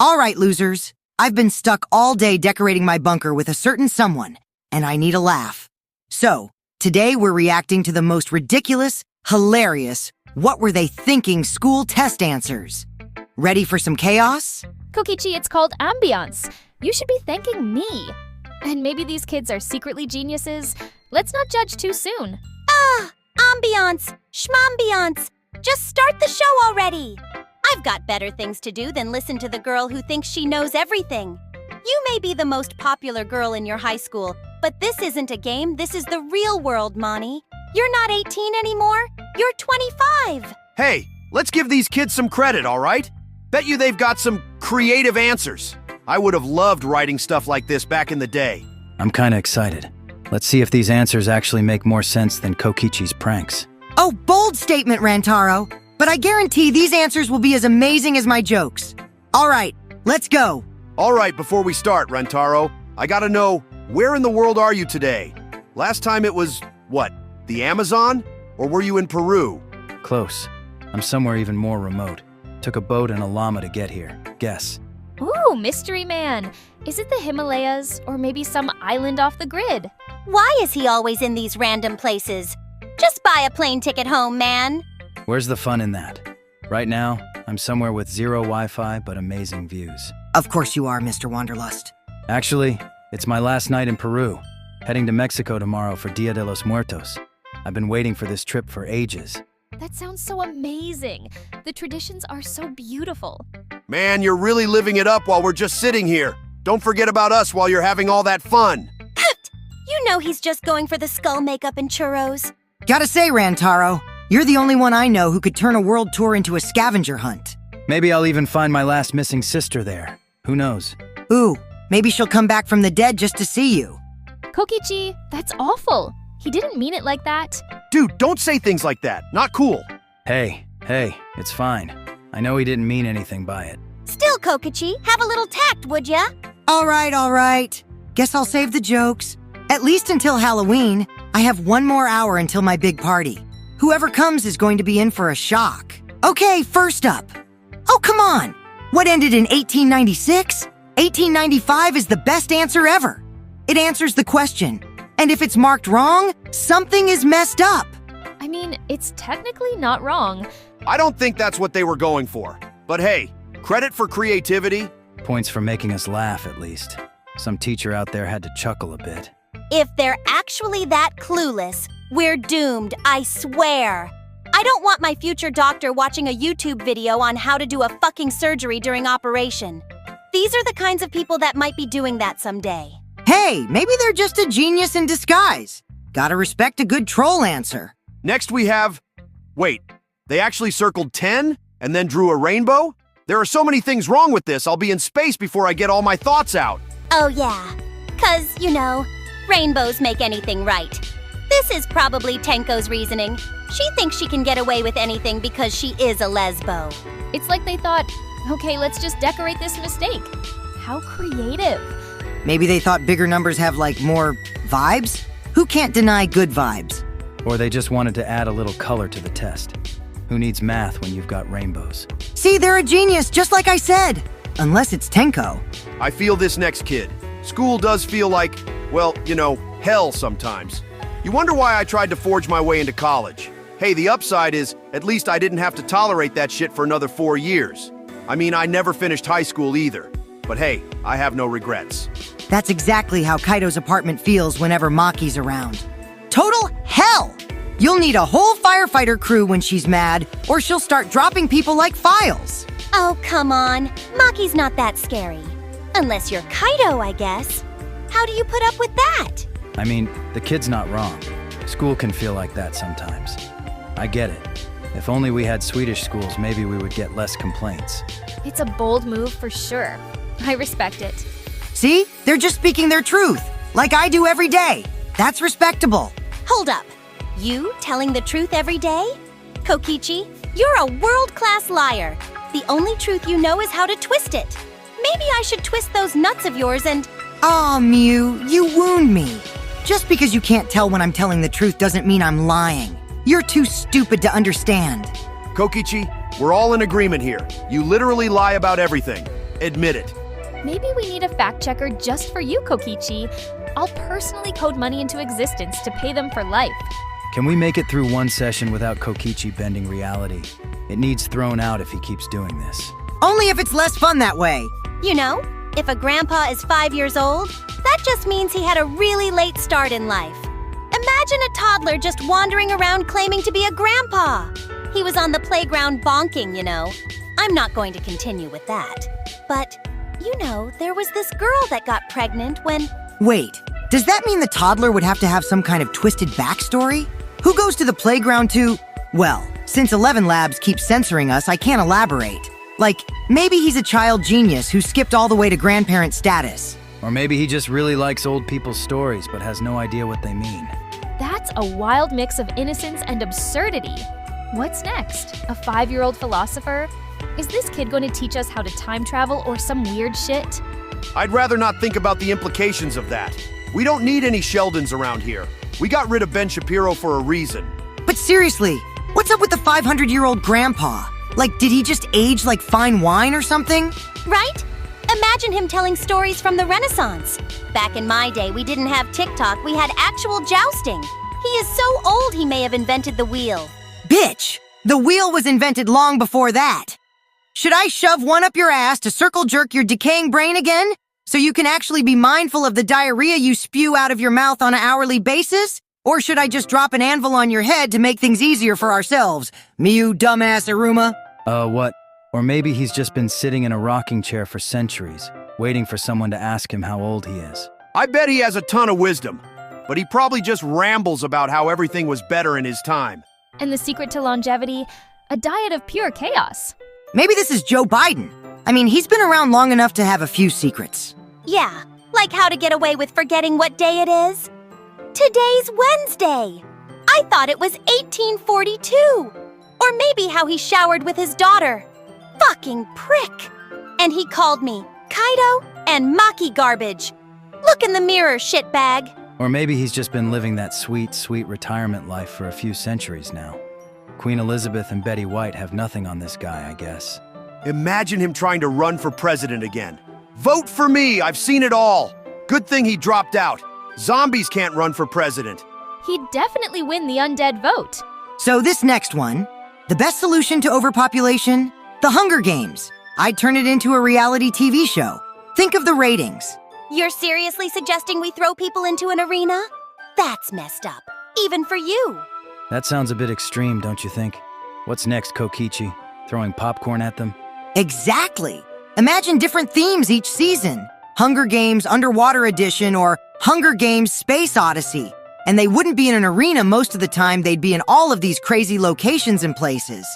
All right, losers. I've been stuck all day decorating my bunker with a certain someone, and I need a laugh. So, today we're reacting to the most ridiculous, hilarious, what were they thinking school test answers. Ready for some chaos? Kokichi, it's called ambiance. You should be thanking me. And maybe these kids are secretly geniuses. Let's not judge too soon. Ambiance, schmambiance. Just start the show already. I've got better things to do than listen to the girl who thinks she knows everything. You may be the most popular girl in your high school, but this isn't a game, this is the real world, Moni. You're not 18 anymore, you're 25. Hey, let's give these kids some credit, all right? Bet you they've got some creative answers. I would have loved writing stuff like this back in the day. I'm kinda excited. Let's see if these answers actually make more sense than Kokichi's pranks. Oh, bold statement, Rantaro. But I guarantee these answers will be as amazing as my jokes. All right, let's go. All right, before we start, Rantaro, I gotta know, where in the world are you today? Last time it was, what, the Amazon? Or were you in Peru? Close. I'm somewhere even more remote. Took a boat and a llama to get here. Guess. Ooh, mystery man. Is it the Himalayas or maybe some island off the grid? Why is he always in these random places? Just buy a plane ticket home, man. Where's the fun in that? Right now, I'm somewhere with zero Wi-Fi but amazing views. Of course you are, Mr. Wanderlust. Actually, it's my last night in Peru. Heading to Mexico tomorrow for Dia de los Muertos. I've been waiting for this trip for ages. That sounds so amazing. The traditions are so beautiful. Man, you're really living it up while we're just sitting here. Don't forget about us while you're having all that fun. You know he's just going for the skull makeup and churros. Gotta say, Rantaro, you're the only one I know who could turn a world tour into a scavenger hunt. Maybe I'll even find my last missing sister there. Who knows? Ooh, maybe she'll come back from the dead just to see you. Kokichi, that's awful. He didn't mean it like that. Dude, don't say things like that. Not cool. Hey, it's fine. I know he didn't mean anything by it. Still, Kokichi, have a little tact, would ya? All right. Guess I'll save the jokes. At least until Halloween. I have one more hour until my big party. Whoever comes is going to be in for a shock. Okay, first up. Oh, come on. What ended in 1896? 1895 is the best answer ever. It answers the question. And if it's marked wrong, something is messed up. I mean, it's technically not wrong. I don't think that's what they were going for. But hey, credit for creativity. Points for making us laugh, at least. Some teacher out there had to chuckle a bit. If they're actually that clueless, we're doomed, I swear. I don't want my future doctor watching a YouTube video on how to do a fucking surgery during operation. These are the kinds of people that might be doing that someday. Hey, maybe they're just a genius in disguise. Gotta respect a good troll answer. Next we have... Wait, they actually circled 10 and then drew a rainbow? There are so many things wrong with this, I'll be in space before I get all my thoughts out. Oh yeah, 'cause, you know, rainbows make anything right. This is probably Tenko's reasoning. She thinks she can get away with anything because she is a lesbo. It's like they thought, okay, let's just decorate this mistake. How creative. Maybe they thought bigger numbers have, more vibes? Who can't deny good vibes? Or they just wanted to add a little color to the test. Who needs math when you've got rainbows? See, they're a genius, just like I said. Unless it's Tenko. I feel this next kid. School does feel like, well, hell sometimes. You wonder why I tried to forge my way into college. Hey, the upside is, at least I didn't have to tolerate that shit for another 4 years. I mean, I never finished high school either. But hey, I have no regrets. That's exactly how Kaito's apartment feels whenever Maki's around. Total hell! You'll need a whole firefighter crew when she's mad, or she'll start dropping people like files. Oh, come on. Maki's not that scary. Unless you're Kaito, I guess. How do you put up with that? I mean, the kid's not wrong. School can feel like that sometimes. I get it. If only we had Swedish schools, maybe we would get less complaints. It's a bold move for sure. I respect it. See? They're just speaking their truth, like I do every day. That's respectable. Hold up. You telling the truth every day? Kokichi, you're a world-class liar. The only truth you know is how to twist it. Maybe I should twist those nuts of yours and... Aw, Mew, you wound me. Just because you can't tell when I'm telling the truth doesn't mean I'm lying. You're too stupid to understand. Kokichi, we're all in agreement here. You literally lie about everything. Admit it. Maybe we need a fact checker just for you, Kokichi. I'll personally code money into existence to pay them for life. Can we make it through one session without Kokichi bending reality? It needs thrown out if he keeps doing this. Only if it's less fun that way. You know, if a grandpa is 5 years old, that just means he had a really late start in life. Imagine a toddler just wandering around claiming to be a grandpa. He was on the playground bonking, you know. I'm not going to continue with that. But, you know, there was this girl that got pregnant when... Wait, does that mean the toddler would have to have some kind of twisted backstory? Who goes to the playground to... Well, since 11 Labs keeps censoring us, I can't elaborate. Like, maybe he's a child genius who skipped all the way to grandparent status. Or maybe he just really likes old people's stories but has no idea what they mean. That's a wild mix of innocence and absurdity. What's next? A 5-year-old philosopher? Is this kid going to teach us how to time travel or some weird shit? I'd rather not think about the implications of that. We don't need any Sheldons around here. We got rid of Ben Shapiro for a reason. But seriously, what's up with the 500-year-old grandpa? Like, did he just age like fine wine or something? Right? Imagine him telling stories from the Renaissance. Back in my day, we didn't have TikTok, we had actual jousting. He is so old he may have invented the wheel. Bitch, the wheel was invented long before that. Should I shove one up your ass to circle jerk your decaying brain again? So you can actually be mindful of the diarrhea you spew out of your mouth on an hourly basis? Or should I just drop an anvil on your head to make things easier for ourselves? Me, you dumbass Aruma? What? Or maybe he's just been sitting in a rocking chair for centuries, waiting for someone to ask him how old he is. I bet he has a ton of wisdom, but he probably just rambles about how everything was better in his time. And the secret to longevity? A diet of pure chaos. Maybe this is Joe Biden. I mean, he's been around long enough to have a few secrets. Yeah, like how to get away with forgetting what day it is. Today's Wednesday. I thought it was 1842. Or maybe how he showered with his daughter. Fucking prick. And he called me Kaito and Maki garbage. Look in the mirror, shitbag. Or maybe he's just been living that sweet, sweet retirement life for a few centuries now. Queen Elizabeth and Betty White have nothing on this guy, I guess. Imagine him trying to run for president again. Vote for me, I've seen it all. Good thing he dropped out. Zombies can't run for president. He'd definitely win the undead vote. So this next one, the best solution to overpopulation? The Hunger Games. I'd turn it into a reality TV show. Think of the ratings. You're seriously suggesting we throw people into an arena? That's messed up, even for you. That sounds a bit extreme, don't you think? What's next, Kokichi? Throwing popcorn at them? Exactly. Imagine different themes each season. Hunger Games Underwater Edition or Hunger Games Space Odyssey. And they wouldn't be in an arena most of the time, they'd be in all of these crazy locations and places.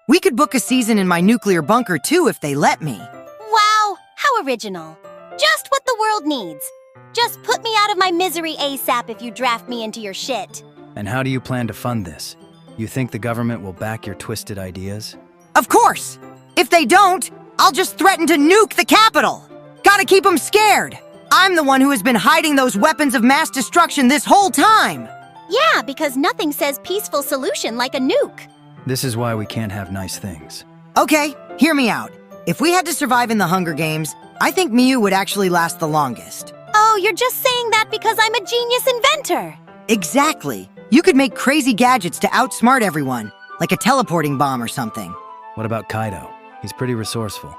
We could book a season in my nuclear bunker too if they let me. Wow, how original. Just what the world needs. Just put me out of my misery ASAP if you draft me into your shit. And how do you plan to fund this? You think the government will back your twisted ideas? Of course! If they don't, I'll just threaten to nuke the Capitol! Gotta keep them scared! I'm the one who has been hiding those weapons of mass destruction this whole time! Yeah, because nothing says peaceful solution like a nuke. This is why we can't have nice things. Okay, hear me out. If we had to survive in the Hunger Games, I think Miyu would actually last the longest. Oh, you're just saying that because I'm a genius inventor. Exactly. You could make crazy gadgets to outsmart everyone, like a teleporting bomb or something. What about Kaito? He's pretty resourceful.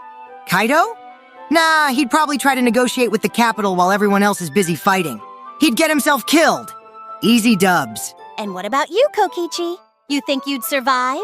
Kaito? Nah, he'd probably try to negotiate with the Capitol while everyone else is busy fighting. He'd get himself killed. Easy dubs. And what about you, Kokichi? You think you'd survive?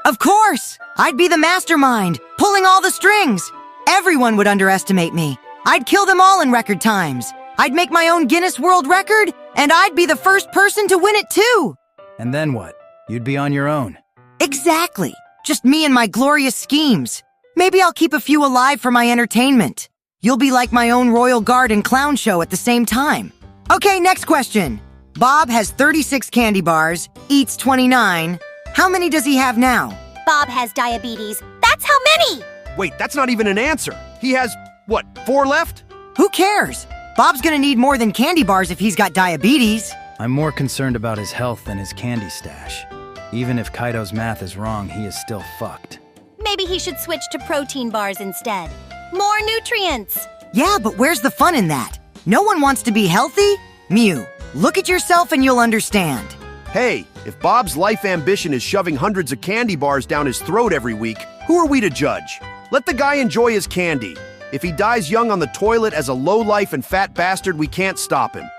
Of course! I'd be the mastermind, pulling all the strings. Everyone would underestimate me. I'd kill them all in record times. I'd make my own Guinness World Record, and I'd be the first person to win it too. And then what? You'd be on your own. Exactly. Just me and my glorious schemes. Maybe I'll keep a few alive for my entertainment. You'll be like my own royal guard and clown show at the same time. Okay, next question. Bob has 36 candy bars, eats 29. How many does he have now? Bob has diabetes. That's how many! Wait, that's not even an answer. He has, what, 4 left? Who cares? Bob's gonna need more than candy bars if he's got diabetes. I'm more concerned about his health than his candy stash. Even if Kaito's math is wrong, he is still fucked. Maybe he should switch to protein bars instead. More nutrients. Yeah, but where's the fun in that? No one wants to be healthy? Mew, look at yourself and you'll understand. Hey, if Bob's life ambition is shoving hundreds of candy bars down his throat every week, who are we to judge? Let the guy enjoy his candy. If he dies young on the toilet as a lowlife and fat bastard, we can't stop him.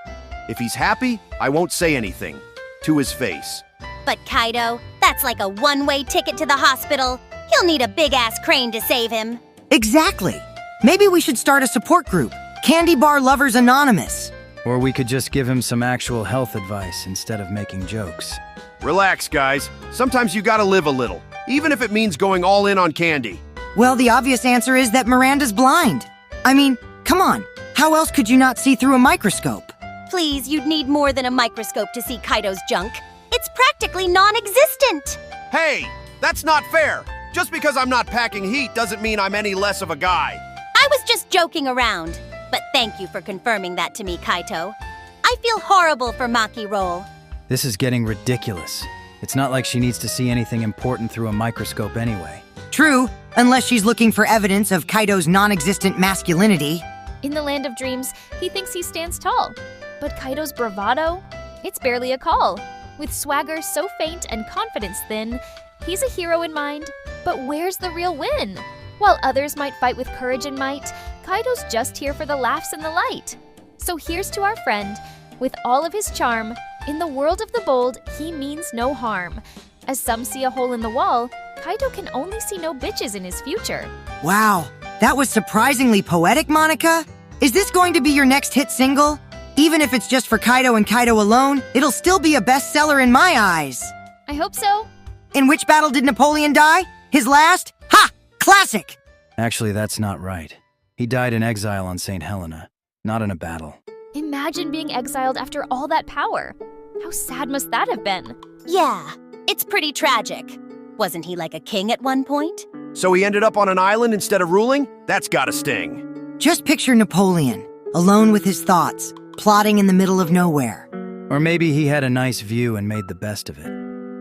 If he's happy, I won't say anything. To his face. But Kaito, that's like a one-way ticket to the hospital. He'll need a big-ass crane to save him. Exactly. Maybe we should start a support group, Candy Bar Lovers Anonymous. Or we could just give him some actual health advice instead of making jokes. Relax, guys. Sometimes you gotta live a little, even if it means going all in on candy. Well, the obvious answer is that Miranda's blind. I mean, come on. How else could you not see through a microscope? Please, you'd need more than a microscope to see Kaito's junk. It's practically non-existent. Hey, that's not fair. Just because I'm not packing heat doesn't mean I'm any less of a guy. I was just joking around. But thank you for confirming that to me, Kaito. I feel horrible for Maki Roll. This is getting ridiculous. It's not like she needs to see anything important through a microscope anyway. True, unless she's looking for evidence of Kaito's non-existent masculinity. In the land of dreams, he thinks he stands tall. But Kaito's bravado? It's barely a call. With swagger so faint and confidence thin, he's a hero in mind, but where's the real win? While others might fight with courage and might, Kaito's just here for the laughs and the light. So here's to our friend. With all of his charm, in the world of the bold, he means no harm. As some see a hole in the wall, Kaito can only see no bitches in his future. Wow, that was surprisingly poetic, Monika. Is this going to be your next hit single? Even if it's just for Kaito and Kaito alone, it'll still be a bestseller in my eyes. I hope so. In which battle did Napoleon die? His last? Ha! Classic! Actually, that's not right. He died in exile on St. Helena, not in a battle. Imagine being exiled after all that power. How sad must that have been? Yeah, it's pretty tragic. Wasn't he like a king at one point? So he ended up on an island instead of ruling? That's gotta sting. Just picture Napoleon, alone with his thoughts, plotting in the middle of nowhere. Or maybe he had a nice view and made the best of it,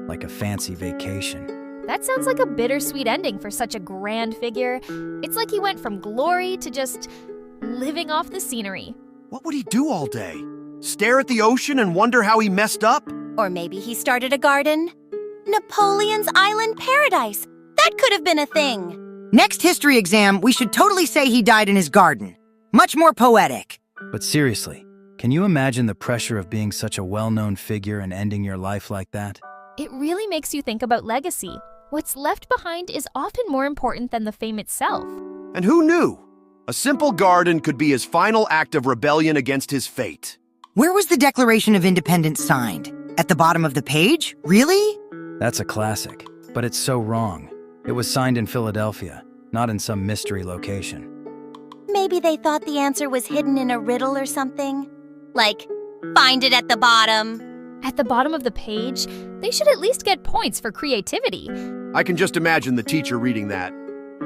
like a fancy vacation. That sounds like a bittersweet ending for such a grand figure. It's like he went from glory to just living off the scenery. What would he do all day? Stare at the ocean and wonder how he messed up? Or maybe he started a garden? Napoleon's Island Paradise. That could have been a thing. Next history exam, we should totally say he died in his garden. Much more poetic. But seriously, can you imagine the pressure of being such a well-known figure and ending your life like that? It really makes you think about legacy. What's left behind is often more important than the fame itself. And who knew? A simple garden could be his final act of rebellion against his fate. Where was the Declaration of Independence signed? At the bottom of the page? Really? That's a classic, but it's so wrong. It was signed in Philadelphia, not in some mystery location. Maybe they thought the answer was hidden in a riddle or something? Like, find it at the bottom. At the bottom of the page, they should at least get points for creativity. I can just imagine the teacher reading that.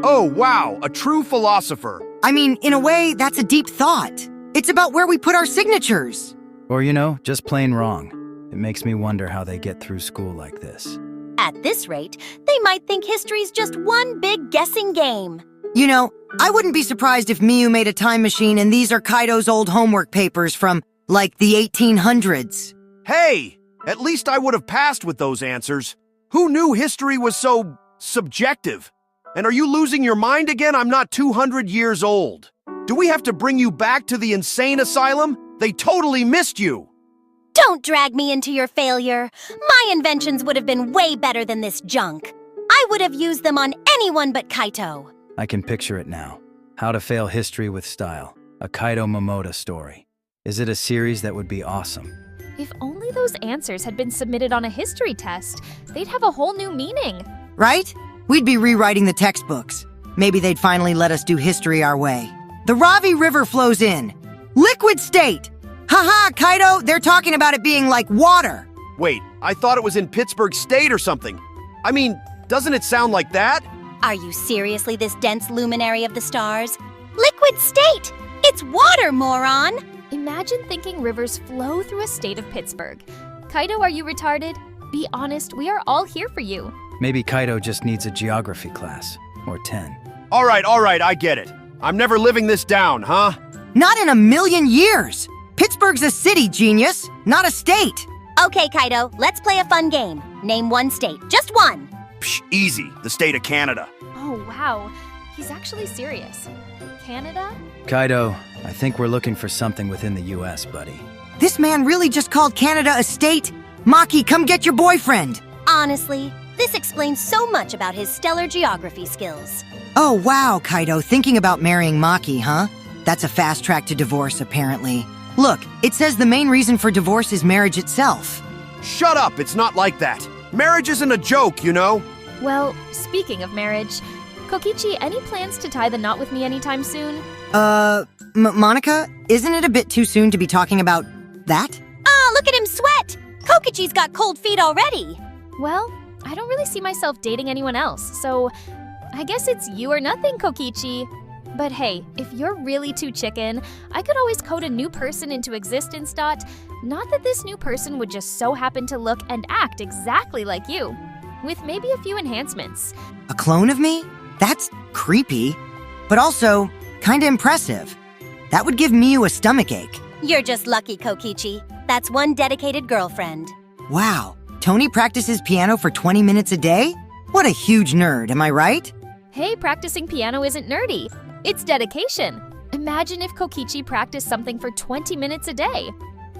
Oh, wow, a true philosopher. I mean, in a way, that's a deep thought. It's about where we put our signatures. Or, just plain wrong. It makes me wonder how they get through school like this. At this rate, they might think history's just one big guessing game. I wouldn't be surprised if Miyu made a time machine and these are Kaito's old homework papers from, like, the 1800s. Hey, at least I would have passed with those answers. Who knew history was so subjective? And are you losing your mind again? I'm not 200 years old. Do we have to bring you back to the insane asylum? They totally missed you. Don't drag me into your failure. My inventions would have been way better than this junk. I would have used them on anyone but Kaito. I can picture it now. How to Fail History with Style, a Kaito Momoda story. Is it a series that would be awesome? If only those answers had been submitted on a history test, they'd have a whole new meaning. Right? We'd be rewriting the textbooks. Maybe they'd finally let us do history our way. The Ravi River flows in. Liquid state! Haha, Kaito, they're talking about it being like water. Wait, I thought it was in Pittsburgh State or something. I mean, doesn't it sound like that? Are you seriously this dense luminary of the stars? Liquid state! It's water, moron! Imagine thinking rivers flow through a state of Pittsburgh. Kaito, are you retarded? Be honest, we are all here for you. Maybe Kaito just needs a geography class, or 10. All right, I get it. I'm never living this down, huh? Not in a million years! Pittsburgh's a city, genius, not a state! Okay, Kaito, let's play a fun game. Name one state, just one. Psh, easy, the state of Canada. Oh, wow. He's actually serious. Canada? Kaito, I think we're looking for something within the US, buddy. This man really just called Canada a state? Maki, come get your boyfriend! Honestly, this explains so much about his stellar geography skills. Oh, wow, Kaito, thinking about marrying Maki, huh? That's a fast track to divorce, apparently. Look, it says the main reason for divorce is marriage itself. Shut up, it's not like that. Marriage isn't a joke, you know? Well, speaking of marriage, Kokichi, any plans to tie the knot with me anytime soon? Monika, isn't it a bit too soon to be talking about that? Ah, look at him sweat! Kokichi's got cold feet already. Well, I don't really see myself dating anyone else, so I guess it's you or nothing, Kokichi. But hey, if you're really too chicken, I could always code a new person into existence. Not that this new person would just so happen to look and act exactly like you, with maybe a few enhancements. A clone of me? That's creepy, but also kinda impressive. That would give Miyu a stomachache. You're just lucky, Kokichi. That's one dedicated girlfriend. Wow, Tony practices piano for 20 minutes a day? What a huge nerd, am I right? Hey, practicing piano isn't nerdy. It's dedication. Imagine if Kokichi practiced something for 20 minutes a day.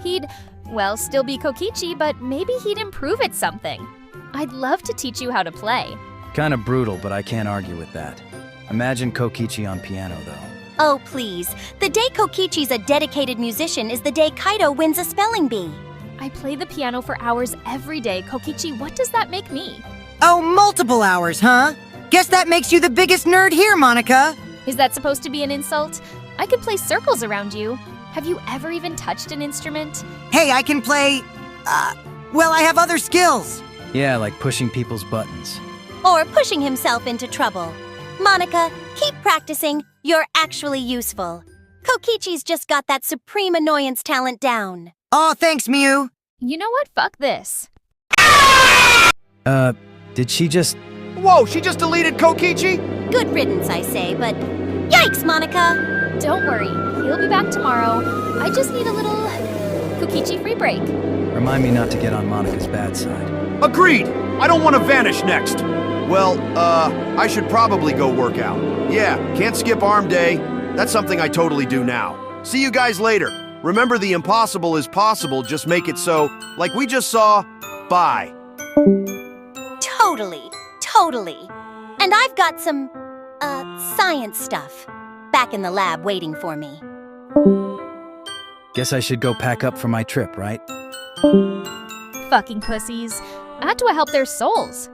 He'd, well, still be Kokichi, but maybe he'd improve at something. I'd love to teach you how to play. Kinda brutal, but I can't argue with that. Imagine Kokichi on piano, though. Oh, please. The day Kokichi's a dedicated musician is the day Kaito wins a spelling bee. I play the piano for hours every day. Kokichi, what does that make me? Oh, multiple hours, huh? Guess that makes you the biggest nerd here, Monika. Is that supposed to be an insult? I could play circles around you. Have you ever even touched an instrument? Hey, I can play, well, I have other skills. Yeah, like pushing people's buttons. Or pushing himself into trouble. Monika, keep practicing. You're actually useful. Kokichi's just got that supreme annoyance talent down. Aw, thanks, Miyu. You know what? Fuck this. Did she just... Whoa, she just deleted Kokichi? Good riddance, I say, but yikes, Monika! Don't worry, he'll be back tomorrow. I just need a little Kokichi free break. Remind me not to get on Monika's bad side. Agreed! I don't want to vanish next. Well, I should probably go work out. Yeah, can't skip arm day. That's something I totally do now. See you guys later. Remember, the impossible is possible, just make it so, like we just saw. Bye. Totally. And I've got some, science stuff back in the lab waiting for me. Guess I should go pack up for my trip, right? Fucking pussies. Add to help their souls.